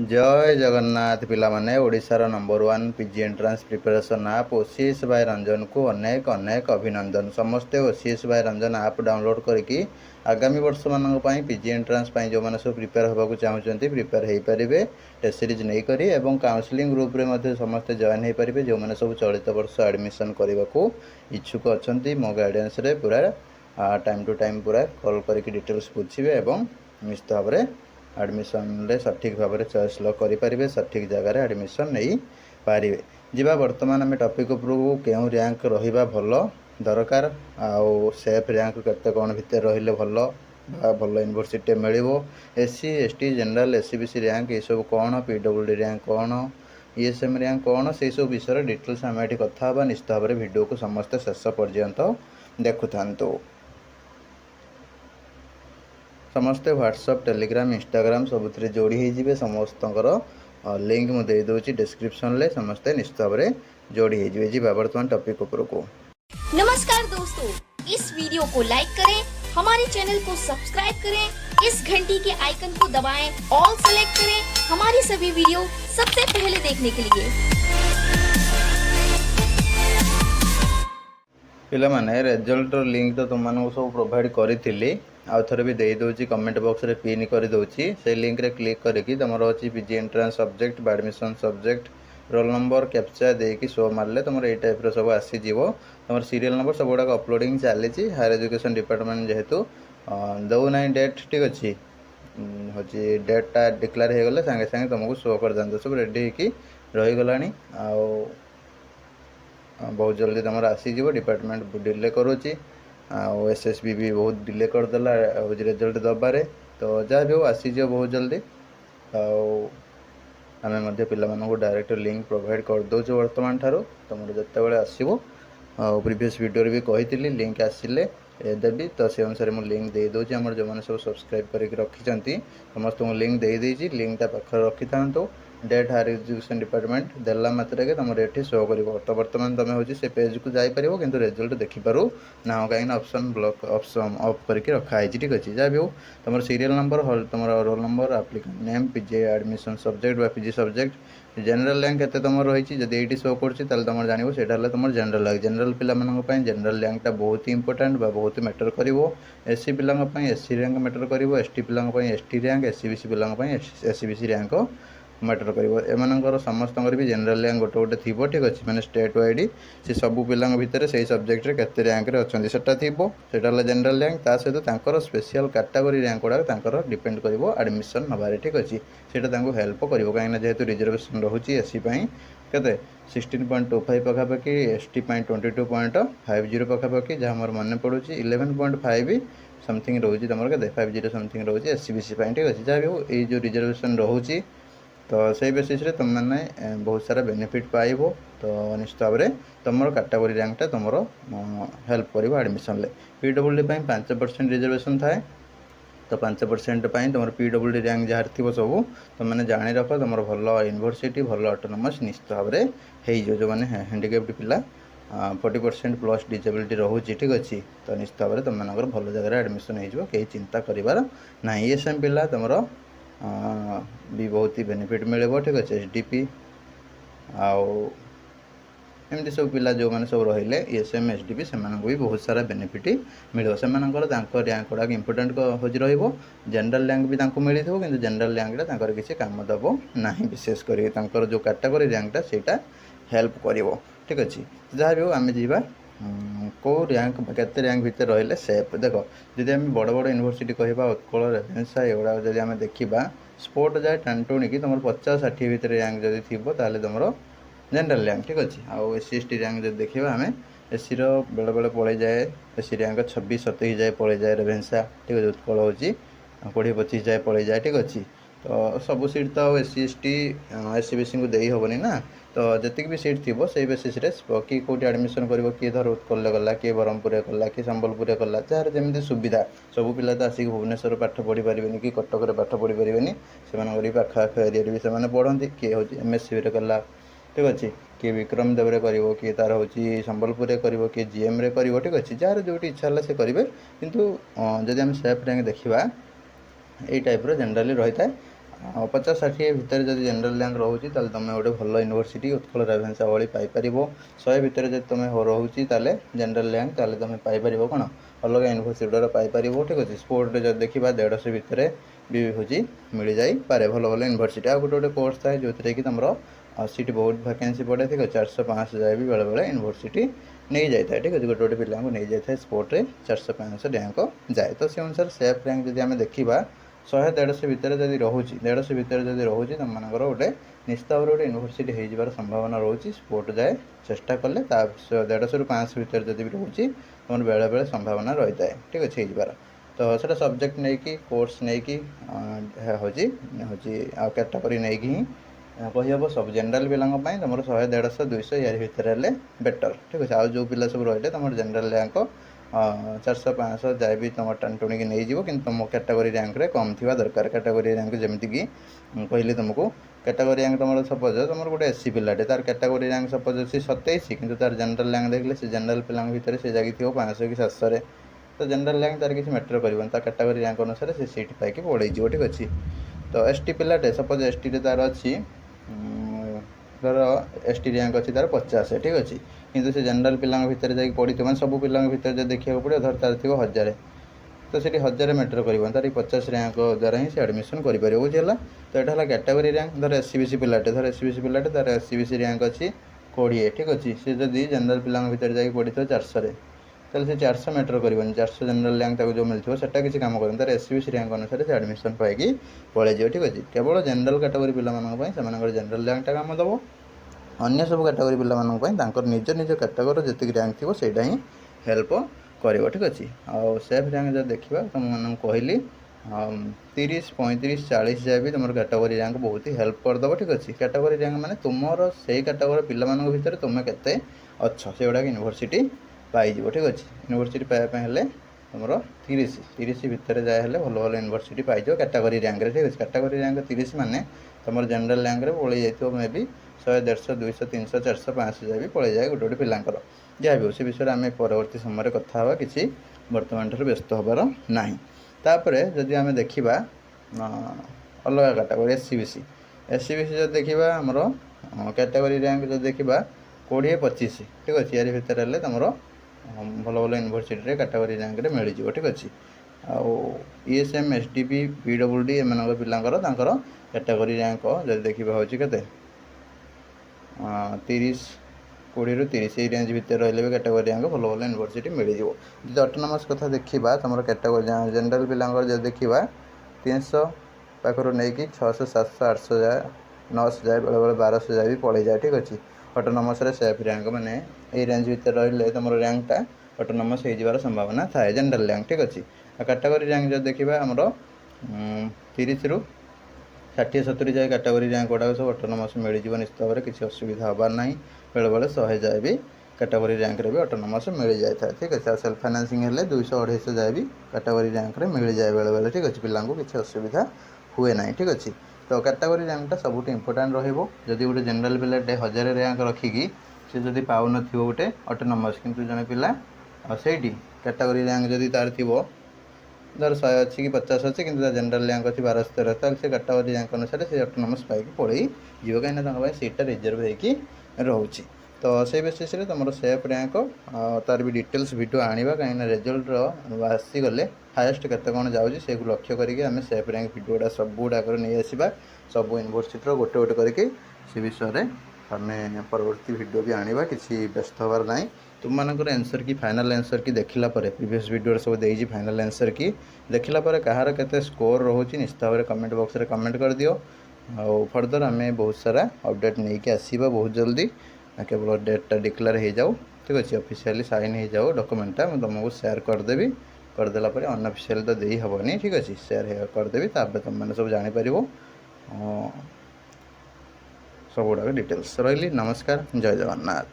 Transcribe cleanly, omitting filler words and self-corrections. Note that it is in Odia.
जय जगन्नाथ पिलामाने ओडिशार नंबर 1 पीजी एंट्रांस प्रिपरेशन आप ओसीएस बाय रंजन को अनेक अनेक अभिनंदन। समस्ते ओसीएस बाय रंजन आप डाउनलोड करके आगामी वर्ष मान पीजी एंट्रांस जो मैंने सब प्रिपेयर होगा चाहते प्रिपेयर हो पारे टेस्ट सीरीज नहीं करी एवं काउंसलिंग ग्रुप रे समस्ते जॉइन हो पारे जो मैंने सब चलित वर्ष एडमिशन करने को इच्छुक अच्छा मो गाइडेंस रे पूरा टाइम टू टाइम पूरा कॉल करके डिटेल्स बुझे और निश्चित भाव में एडमिशन रे सठिक भाव में चॉइस करें सठिक जगार एडमिशन नहीं पारे। जीवा बर्तमान आम टॉपिक उपरू क्यों रैंक रहा भल दरकार आउ सेफ रैंक केते कौन भितर रहिले भल भल यूनिवर्सिटी मिल SC ST general SCBC rank ये सब कौन पीडब्ल्यूडी रैंक कौन ईएसएम रैंक कौन से सब विषय डिटेल्स आम ये कथा निश्चित भाव में वीडियो को समस्त शेष पर्यंत देखु था। समस्ते व्हाट्सएप टेलीग्राम इंस्टाग्राम सब जोड़ी होइजिबे समस्त लिंक मुझे दे दूची डिस्क्रिप्शन ले समस्ते निश्चित भाव में जोड़ी होइजिबे। जी वर्तमान टॉपिक ऊपर को नमस्कार दोस्तों, इस वीडियो को लाइक करें, हमारे चैनल को सब्सक्राइब करें, इस घंटी के आइकन को दबाएं, ऑल सेलेक्ट करें हमारी सभी वीडियो सबसे पहले देखने के लिए। पिला माने रिजल्ट लिंक तो तुम मानक सब प्रोवाइड करी आउ थे भी दे दूची कमेंट बॉक्स रे पिन कर दूची से लिंक रे क्लिक करके तुम अच्छी PG entrance subject admission subject roll number captcha देकी शो मारे तुम ये टाइप सब आसीज तुम सीरियल नंबर सब गुड़ाक अपलोडिंग चली हायर एजुकेशन डिपार्टमेंट जेहेतु दौना डेट ठीक अच्छे हूँ डेटा डिक्लेयर हो गले सागे सागे तुमको शो कर दिखाते सब रेडी हो रहीगला बहुत जल्दी तुम आसीज डिपार्टमेंट डिले करुच्ची एसएसबी भी बहुत डिले करदेला रिजल्ट दबारे तो जहाँ भी हो आसीज बहुत जल्दी आम पे डायरेक्ट लिंक प्रोवाइड कर दौचु वर्तमान ठार तुम जिते आसो प्रीवियस वीडियो भी कही लिंक आसिले देवी तो से अनुसार मुझे लिंक दे दूसरी आम जो मैंने सब सब्सक्राइब करके रखी समस्त लिंक दे देती लिंकटा पाखे रखी था डेट हायर एजुकेशन डिपार्टमेंट देला मात्र के तुम ये शो कर तो बर्तमान तुम हूँ से पेज को जापर कि रिजल्ट देखिपारू ना कहीं ऑप्शन ब्लॉक ऑप्शन ऑफ करके रखाई ठीक अच्छे जहाँ भी हो तुम सीरियल नंबर तुम roll number applicant name PG admission subject PG subject general rank के तुम रही जब ये शो कर तुम जान से तुम जनरल रैंक जनरल पिला जनरल रैंकटा बहुत ही इंपोर्टेंट बहुत मैटर कर एससी पिला एससी रैंक मैटर कर एसटी पिला एसटी रैंक एससीबीसी पिला एससीबीसी रैंक मैटर कर समस्त भी जनरल रैंक गोटे गोटे थी ठीक अच्छे मैंने स्टेट वाइड से सबू पिला भितर से सब्जेक्ट के रैंक अच्छा सेटा जनरल रैंक ता सहित स्पेशल कैटेगरी रैंक गुड़ा डिपेंड कर एडमिशन नबार ठीक अच्छे से हेल्प कर कहीं जेहेतु रिजर्वेशन रोचे एससी के 16.25 पखापाखि एसटी 22.50 पखापाखि जहाँ मोर मन पड़ू 11.5 समथिंग रोचे तुम के 50 समथिंग रोचे एससीबीसी ठीक अच्छे जहाँ भी हो ये जो रिजर्वेशन रोचे तो से बेसिस रे तुम मैंने बहुत सारा बेनिफिट पाइब तो निश्चित भाव में तुम कैटेगरी रैंकटा तुम हेल्प कर एडमिशन पीडब्ल्यूडी 5% रिजर्वेशन थाए तो 5% तुम पीडब्ल्यूडी रैंक जहाँ थी सब तुम मैंने जाणी रख तुम भल यूनिवर्सिटी भल ऑटोनोमस निश्चित भाव में हो जो मैंने हैंडिकैप्ड पिला 40% प्लस डिजेबिलिटी रोचे ठीक अच्छे तो निश्चित भाव में तुम भल जगह एडमिशन हो कहीं चिंता करार ना ईएसएम पिला तुम भी बहुत ही बेनिफिट मिले ठीक अच्छे एसडीपी आमती सब पिला जो मैंने सब रही ईएसएम एसडीपी से भी बहुत सारा बेनिफिट मिले से रैंक गुड़ा इंपोर्टेंट हो जनरल रैंक भी मिली थो कि जनरल रैंकटा किसी काम दब ना विशेषकर जो कैटेगरी रैंकटा से हेल्प कर ठीक अच्छे जहाँ भी हो आम जा कौ रैंक केते रैंक भितर रहिले सेफ देख जदि आम बड़ बड़ यूनिवर्सिटी कहवा उत्कल रेभेन्सा एगुड़ा जब आम देखा स्पोर्ट जाए टाणटुणी कि तुम 50-60 भितर रैंक जब थी तुम जनरल रैंक ठीक अच्छे आउ एससी एसटी रैंक जब देखा आम एससी बेले बेले पड़े जाए एससी रैंक 26-27 जाए पड़े जाए रेभेन्सा ठीक अच्छे उत्कल हो 20-25 जाए पड़े जाए ठीक अच्छे तो सब सीट तो एससी एसटी एससीबीसी को दे हेनी ना तो जी भी सीट थी से बेसीस कि कौटी एडमिशन कर किए धर उत्कल गला किए ब्रह्मपुर गला कि संबलपुर गला जार जमी सुविधा सब पिला तो आसिक भुवनेश्वर पाठ पढ़ी पारे कि कटक पाठ पढ़ी पारे से पाखाख एरिया भी से पढ़ती किए हूँ एमएससी गला ठीक अच्छे किए विक्रम देव किए तार हूँ संबलपुर कर किए जीएम कर ठीक अच्छे जार जो इच्छा है से करेंगे कितु जदि आम सेफ रैंक देखा यही टाइप जनरली रही है 50-60 ଭିତରେ ଯଦି ଜେନେରାଲ ର୍ୟାଙ୍କ ରହୁଛି ତାହେଲେ ତୁମେ ଗୋଟେ ଭଲ ୟୁନିଭର୍ସିଟି ଉତ୍କଳ ରେଭେନ୍ସା ଭଳି ପାଇପାରିବ। 100 ଭିତରେ ଯଦି ତୁମେ ରହୁଛି ତାହେଲେ ଜେନେରାଲ ର୍ୟାଙ୍କ ତାହେଲେ ତୁମେ ପାଇପାରିବ କ'ଣ ଅଲଗା ୟୁନିଭର୍ସିଟିର ପାଇପାରିବ। ଠିକ୍ ଅଛି। ସ୍ପୋର୍ଟରେ ଯଦି ଦେଖିବା 150 ଭିତରେ ବି ହେଉଛି ମିଳିଯାଇପାରେ ଭଲ ଭଲ ୟୁନିଭର୍ସିଟି। ଆଉ ଗୋଟେ କୋର୍ସ ଥାଏ ଯେଉଁଥିରେ କି ତୁମର ସିଟ୍ ବହୁତ ଭ୍ୟାକେନ୍ସି ପଡ଼େ। ଠିକ୍ ଅଛି। 400-500 ଯାଏ ବି ବେଳେବେଳେ ୟୁନିଭର୍ସିଟି ନେଇଯାଇଥାଏ। ଠିକ୍ ଅଛି। ଗୋଟେ ପିଲାଙ୍କୁ ନେଇଯାଇଥାଏ ସ୍ପୋର୍ଟରେ 400-500 ର୍ୟାଙ୍କ ଯାଏ। ତ ସେ ଅନୁସାରେ ସେଫ୍ ର୍ୟାଙ୍କ ଯଦି ଆମେ ଦେଖିବା 100-150 ଭିତରେ ଯଦି ରହୁଛି 150 ଭିତରେ ଯଦି ରହୁଛି ତୁମମାନଙ୍କର ଗୋଟେ ନିଶ୍ଚିତ ଭାବରେ ଗୋଟେ ୟୁନିଭର୍ସିଟି ହେଇଯିବାର ସମ୍ଭାବନା ରହୁଛି ସ୍ପୋର୍ଟ ଯାଏ ଚେଷ୍ଟା କଲେ। ତା 150-500 ଭିତରେ ଯଦି ବି ରହୁଛି ତୁମର ବେଳେବେଳେ ସମ୍ଭାବନା ରହିଥାଏ। ଠିକ୍ ଅଛି ହେଇଯିବାର। ତ ସେଇଟା ସବଜେକ୍ଟ ନେଇକି କୋର୍ସ ନେଇକି ହେଉଛି ଆଉ କାଟାଗୋରୀ ନେଇକି ହିଁ କହିହେବ। ସବୁ ଜେନେରାଲ ପିଲାଙ୍କ ପାଇଁ ତୁମର 100-150-200 ୟାରି ଭିତରେ ହେଲେ ବେଟର୍। ଠିକ୍ ଅଛି। ଆଉ ଯେଉଁ ପିଲା ସବୁ ରହିଲେ ତୁମର ଜେନେରାଲ ର୍ୟାଙ୍କ 400-500 ଯାଏ ବି ତୁମ ଟାଣିଟୁଣିକି ନେଇଯିବ, କିନ୍ତୁ ତୁମ କ୍ୟାଟାଗୋରୀ ର୍ୟାଙ୍କରେ କମ୍ ଥିବା ଦରକାର। କ୍ୟାଟାଗୋରୀ ର୍ୟାଙ୍କ ଯେମିତିକି କହିଲି ତୁମକୁ କ୍ୟାଟାଗୋରୀ ର୍ୟାଙ୍କ ତୁମର ସପୋଜ ତୁମର ଗୋଟେ SC ପିଲାଟେ ତାର କ୍ୟାଟାଗୋରୀ ର୍ୟାଙ୍କ ସପୋଜ ଅଛି 27 କିନ୍ତୁ ତାର ଜେନେରାଲ ର୍ୟାଙ୍କ ଦେଖିଲେ ସେ ଜେନେରାଲ ପିଲାଙ୍କ ଭିତରେ ସେ ଯାଇଥିବ 500 କି 700ରେ। ତ ଜେନେରାଲ ର୍ୟାଙ୍କ ତାର କିଛି ମ୍ୟାଟର କରିବନି, ତା କ୍ୟାଟାଗୋରୀ ର୍ୟାଙ୍କ ଅନୁସାରେ ସେ ସିଟ୍ ପାଇକି ପଳେଇଯିବ। ଠିକ୍ ଅଛି। ତ ST ପିଲାଟେ ସପୋଜ STରେ ତାର ଅଛି ଧର ST ର୍ୟାଙ୍କ ଅଛି ତାର 50। ଠିକ୍ ଅଛି। କିନ୍ତୁ ସେ ଜେନେରାଲ ପିଲାଙ୍କ ଭିତରେ ଯାଇକି ପଡ଼ିଥିବ ମାନେ ସବୁ ପିଲାଙ୍କ ଭିତରେ ଯଦି ଦେଖିବାକୁ ପଡ଼ିବ ଧର ତାର ଥିବ 1000 ତ ସେଠି 1000 ମ୍ୟାଟର କରିବନି, ତାର 50 ର୍ୟାଙ୍କ ଦ୍ୱାରା ହିଁ ସେ ଆଡ଼ମିସନ୍ କରିପାରିବ। ବୁଝିହେଲା। ତ ଏଇଟା ହେଲା କ୍ୟାଟାଗୋରୀ ର୍ୟାଙ୍କ। ଧର SCBC ପିଲାଟେ ତାର SCBC ର୍ୟାଙ୍କ ଅଛି 20। ଠିକ୍ ଅଛି। ସେ ଯଦି ଜେନେରାଲ ପିଲାଙ୍କ ଭିତରେ ଯାଇକି ପଡ଼ିଥିବ 400ରେ ତାହେଲେ ସେ 400 ମ୍ୟାଟର କରିବନି। 400 ଜେନେରାଲ ର୍ୟାଙ୍କ ତାକୁ ଯେଉଁ ମିଳିଥିବ ସେଟା କିଛି କାମ କରିବନି, ତାର SCBC ର୍ୟାଙ୍କ ଅନୁସାରେ ସେ ଆଡ଼ମିସନ୍ ପାଇକି ପଳେଇଯିବ। ଠିକ୍ ଅଛି। କେବଳ ଜେନେରାଲ କ୍ୟାଟାଗୋରୀ ପିଲାମାନଙ୍କ ପାଇଁ ସେମାନଙ୍କର ଜେନେରାଲ ର୍ୟାଙ୍କଟା କାମ ଦେବ। ଅନ୍ୟ ସବୁ କ୍ୟାଟାଗୋରୀ ପିଲାମାନଙ୍କ ପାଇଁ ତାଙ୍କର ନିଜ କ୍ୟାଟାଗୋରୀର ଯେତିକି ର୍ୟାଙ୍କ ଥିବ ସେଇଟା ହିଁ ହେଲ୍ପ କରିବ। ଠିକ୍ ଅଛି। ଆଉ ସେଫ୍ ର୍ୟାଙ୍କ ଯଦି ଦେଖିବା ତୁମମାନଙ୍କୁ କହିଲି 30-35-40 ଯାଏ ବି ତୁମର କ୍ୟାଟାଗୋରୀ ର୍ୟାଙ୍କ ବହୁତ ହେଲ୍ପ କରିଦେବ। ଠିକ୍ ଅଛି। କ୍ୟାଟାଗୋରୀ ର୍ୟାଙ୍କ ମାନେ ତୁମର ସେଇ କ୍ୟାଟାଗୋରୀ ପିଲାମାନଙ୍କ ଭିତରେ ତୁମେ କେତେ ଅଛ ସେଗୁଡ଼ାକ ୟୁନିଭର୍ସିଟି ପାଇଯିବ। ଠିକ୍ ଅଛି। ୟୁନିଭର୍ସିଟି ପାଇବା ପାଇଁ ହେଲେ ତୁମର 30 ଭିତରେ ଯାଏ ହେଲେ ଭଲ ୟୁନିଭର୍ସିଟି ପାଇଯିବ କ୍ୟାଟାଗୋରୀ ର୍ୟାଙ୍କରେ। ଠିକ୍ ଅଛି। କ୍ୟାଟାଗୋରୀ ର୍ୟାଙ୍କ 30 ମାନେ ତୁମର ଜେନେରାଲ ର୍ୟାଙ୍କରେ ପଳେଇ ଯାଇଥିବ ମେ ବି 100-150-200-300-400-500 ଯାଏ ବି ପଳେଇଯାଏ ଗୋଟେ ପିଲାଙ୍କର। ଯାହା ବି ହଉ ସେ ବିଷୟରେ ଆମେ ପରବର୍ତ୍ତୀ ସମୟରେ କଥା ହେବା, କିଛି ବର୍ତ୍ତମାନ ଠାରୁ ବ୍ୟସ୍ତ ହେବାର ନାହିଁ। ତାପରେ ଯଦି ଆମେ ଦେଖିବା ଅଲଗା କ୍ୟାଟାଗୋରୀ SCBC ଯଦି ଦେଖିବା ଆମର କ୍ୟାଟାଗୋରୀ ର୍ୟାଙ୍କ ଯଦି ଦେଖିବା 20-25। ଠିକ୍ ଅଛି। ୟାରି ଭିତରେ ହେଲେ ତୁମର ଭଲ ୟୁନିଭର୍ସିଟିରେ କ୍ୟାଟାଗୋରୀ ର୍ୟାଙ୍କରେ ମିଳିଯିବ। ଠିକ୍ ଅଛି। ଆଉ ESM SDP PWD ଏମାନଙ୍କ ପିଲାଙ୍କର ତାଙ୍କର କ୍ୟାଟାଗୋରୀ ର୍ୟାଙ୍କ ଯଦି ଦେଖିବା ହେଉଛି କେତେ 20-30 ଏଇ ରେଞ୍ଜ ଭିତରେ ରହିଲେ ବି କ୍ୟାଟାଗୋରୀ ର୍ୟାଙ୍କ ଭଲ ୟୁନିଭର୍ସିଟି ମିଳିଯିବ। ଯଦି ଅଟୋନମସ୍ କଥା ଦେଖିବା ତୁମର କ୍ୟାଟାଗୋରୀ ଜେନେରାଲ ପିଲାଙ୍କର ଯଦି ଦେଖିବା 300 ପାଖରୁ ନେଇକି 600-700-800 ଯାଏ 900 ଯାଏ ବେଳେବେଳେ 1200 ଯାଏ ବି ପଳେଇଯାଏ। ଠିକ୍ ଅଛି। ଅଟୋନମସ୍ରେ ସେଫ୍ ର୍ୟାଙ୍କ ମାନେ ଏଇ ରେଞ୍ଜ ଭିତରେ ରହିଲେ ତୁମର ର୍ୟାଙ୍କଟା ଅଟୋନମସ୍ ହେଇଯିବାର ସମ୍ଭାବନା ଥାଏ ଜେନେରାଲ ର୍ୟାଙ୍କ। ଠିକ୍ ଅଛି। ଆଉ କ୍ୟାଟାଗୋରୀ ର୍ୟାଙ୍କ ଯଦି ଦେଖିବା ଆମର 30-60-70 ଯାଏ କ୍ୟାଟାଗୋରୀ ର୍ୟାଙ୍କ ଗୁଡ଼ାକ ସବୁ ଅଟୋନମସ୍ ମିଳିଯିବ ନିଶ୍ଚିତ ଭାବରେ, କିଛି ଅସୁବିଧା ହେବାର ନାହିଁ। ବେଳେବେଳେ 100 ଯାଏ ବି କ୍ୟାଟାଗୋରୀ ର୍ୟାଙ୍କରେ ବି ଅଟୋନମସ୍ ମିଳିଯାଇଥାଏ। ଠିକ୍ ଅଛି। ଆଉ ସେଲ୍ଫ ଫାଇନାନ୍ସିଂ ହେଲେ 200-250 ଯାଏ ବି କ୍ୟାଟାଗୋରୀ ର୍ୟାଙ୍କରେ ମିଳିଯାଏ ବେଳେବେଳେ। ଠିକ୍ ଅଛି। ପିଲାଙ୍କୁ କିଛି ଅସୁବିଧା ହୁଏ ନାହିଁ। ଠିକ୍ ଅଛି। ତ କ୍ୟାଟାଗୋରୀ ର୍ୟାଙ୍କଟା ସବୁଠୁ ଇମ୍ପୋର୍ଟାଣ୍ଟ ରହିବ। ଯଦି ଗୋଟେ ଜେନେରାଲ ପିଲାଟେ 1000 ର୍ୟାଙ୍କ ରଖିକି ସେ ଯଦି ପାଉନଥିବ ଗୋଟେ ଅଟୋନମସ୍, କିନ୍ତୁ ଜଣେ ପିଲା ସେଇଠି କ୍ୟାଟାଗୋରୀ ର୍ୟାଙ୍କ ଯଦି ତାର ଥିବ ଧର 100 ଅଛି କି 50 ଅଛି କିନ୍ତୁ ତା ଜେନେରାଲ ର୍ୟାଙ୍କ ଅଛି 1200, ତାହେଲେ ସେ କ୍ୟାଟାଗୋରୀ ର୍ୟାଙ୍କ ଅନୁସାରେ ସେ ଅଟୋନମସ୍ ପାଇକି ପଳେଇ ଯିବ, କାହିଁକିନା ତାଙ୍କ ପାଇଁ ସିଟ୍ଟା ରିଜର୍ଭ ହେଇକି ରହୁଛି। ତ ସେଇ ବେସିସ୍ରେ ତୁମର ସେଫ୍ ର୍ୟାଙ୍କ ତାର ବି ଡିଟେଲ୍ସ ଭିଡ଼ିଓ ଆଣିବା, କାହିଁକିନା ରେଜଲ୍ଟର ଆସିଗଲେ ହାଏଷ୍ଟ କେତେ କ'ଣ ଯାଉଛି ସେକୁ ଲକ୍ଷ୍ୟ କରିକି ଆମେ ସେଫ୍ ର୍ୟାଙ୍କ ଭିଡ଼ିଓଟା ସବୁଗୁଡ଼ାକରେ ନେଇ ଆସିବା। ସବୁ ୟୁନିଭର୍ସିଟିର ଗୋଟେ କରିକି ସେ ବିଷୟରେ ଆମେ ପରବର୍ତ୍ତୀ ଭିଡ଼ିଓ ବି ଆଣିବା, କିଛି ବ୍ୟସ୍ତ ହେବାର ନାହିଁ। ତୁମମାନଙ୍କର ଆନ୍ସର୍ କି ଫାଇନାଲ୍ ଆନ୍ସର୍ କି ଦେଖିଲା ପରେ ପ୍ରିଭିୟସ୍ ଭିଡ଼ିଓରେ ସବୁ ଦେଇଛି ଫାଇନାଲ୍ ଆନ୍ସର୍ କି ଦେଖିଲା ପରେ କାହାର କେତେ ସ୍କୋର୍ ରହୁଛି ନିଶ୍ଚିତ ଭାବରେ କମେଣ୍ଟ ବକ୍ସରେ କମେଣ୍ଟ କରିଦିଅ। ଆଉ ଫର୍ଦର ଆମେ ବହୁତ ସାରା ଅପଡ଼େଟ୍ ନେଇକି ଆସିବା ବହୁତ ଜଲ୍ଦି। କେବଳ ଡେଟ୍ଟା ଡିକ୍ଲେୟାର ହେଇଯାଉ। ଠିକ୍ ଅଛି। ଅଫିସିଆଲି ସାଇନ୍ ହେଇଯାଉ ଡକୁମେଣ୍ଟଟା, ମୁଁ ତୁମକୁ ସେୟାର କରିଦେବି। କରିଦେଲା ପରେ ଅନଅଫିସିଆଲି ତ ଦେଇ ହେବନି। ଠିକ୍ ଅଛି। ସେୟାର କରିଦେବି, ତାପରେ ତୁମମାନେ ସବୁ ଜାଣିପାରିବ ସବୁଗୁଡ଼ାକ ଡିଟେଲ୍ସ। ରହିଲି। ନମସ୍କାର। ଜୟ ଜଗନ୍ନାଥ।